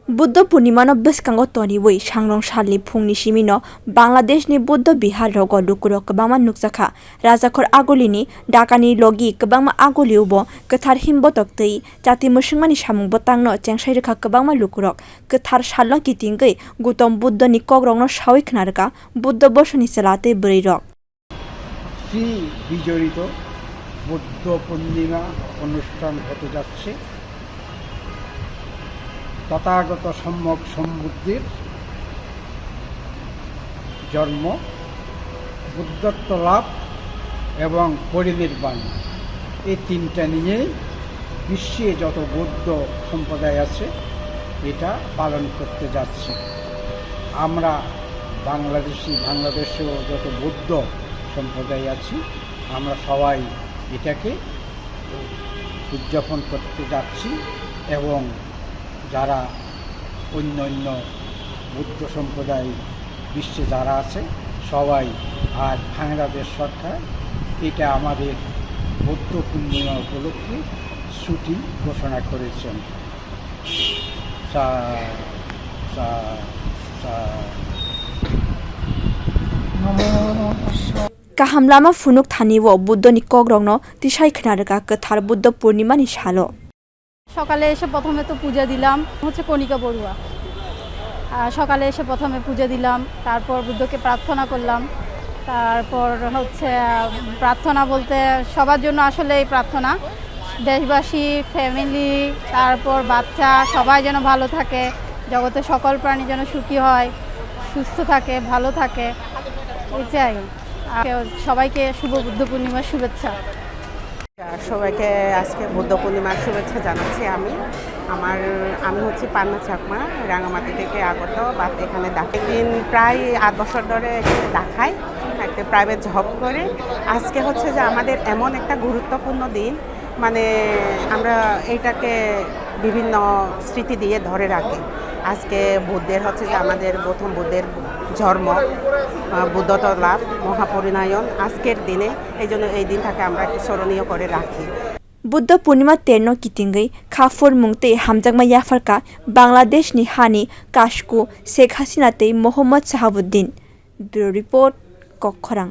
बुद्ध पूर्णिमा बसकांगो तोनिवै सांग्रं सालनि फुंनि सिमिनो बांग्लादेशनि बुद्ध बिहार रगो लुकुरो कबांमा नुकजाखा राजाखर आगुलिनि डाकानि लगी कबांमा आगुलिउबो कथार हिमबतक तै जाति मुसुंमानि सामुंबो तांनो चेंसाइरखा कबांमा लुकुरक कथार सालनो कितिंगै गौतम बुद्धनि कग्रंनो सावै खनारका बुद्ध बर्षनि सलाते बैरक শ্রী বিজড়িত বুদ্ধ পূর্ণিমা অনুষ্ঠান হতে যাচ্ছে। তথাগত সম্যক সম্বুদ্ধির জন্ম, বুদ্ধত্ব লাভ এবং পরিনির্বাণ, এই তিনটা নিয়েই বিশ্বে যত বৌদ্ধ সম্প্রদায় আছে এটা পালন করতে যাচ্ছে। আমরা বাংলাদেশেও যত বৌদ্ধ সম্প্রদায় আছি আমরা সবাই এটাকে উদযাপন করতে যাচ্ছি এবং যারা অন্য বৌদ্ধ সম্প্রদায় বিশ্বে যারা আছে সবাই আর বাংলাদেশ সরকার এটা আমাদের বৌদ্ধ পূর্ণিমা উপলক্ষে ছুটি ঘোষণা করেছেন। কাহামলামা ফুনুক থানিও বুদ্ধনি কগ্রংনো তিসাই খনারকা কথার বুদ্ধ পূর্ণিমানি সালো সকালে এসে প্রথমে তো পূজা দিলাম, হচ্ছে কণিকা বড়ুয়া। সকালে এসে প্রথমে পূজা দিলাম, তারপর বুদ্ধকে প্রার্থনা করলাম। তারপর হচ্ছে প্রার্থনা বলতে সবার জন্য আসলে এই প্রার্থনা, দেশবাসী, ফ্যামিলি, তারপর বাচ্চা সবাই যেন ভালো থাকে, জগতে সকল প্রাণী যেন সুখী হয়, সুস্থ থাকে, ভালো থাকে, এই চাই। সবাইকে শুভ বুদ্ধ পূর্ণিমার শুভেচ্ছা। সবাইকে আজকে বুদ্ধ পূর্ণিমার শুভেচ্ছা জানাচ্ছি। আমি হচ্ছে পান্না চাকমা, রাঙামাটি থেকে আগত, বাট এখানে একদিন প্রায় 8 বছর ধরে এখানে দেখাই, একটা প্রাইভেট জব করে। আজকে হচ্ছে যে আমাদের এমন একটা গুরুত্বপূর্ণ দিন, মানে আমরা এইটাকে বিভিন্ন স্মৃতি দিয়ে ধরে রাখি। আজকে বুদ্ধের হচ্ছে যে আমাদের প্রথম বুদ্ধের জন্ম, বুদ্ধত্ব লাভ, মহাপরিণয়ন আজকের দিনে, এই জন্য এই দিনটাকে আমরা একটু স্মরণীয় করে রাখি। बुद्ध पूर्णिमा तेरनो कितिंगै खाफुर मुंगते हामजागमा याफरका बांग्लादेश नि हानि काशकु शेख हासिना ते मोहम्मद शहाबुद्दीन। Bureau report कक्खरां।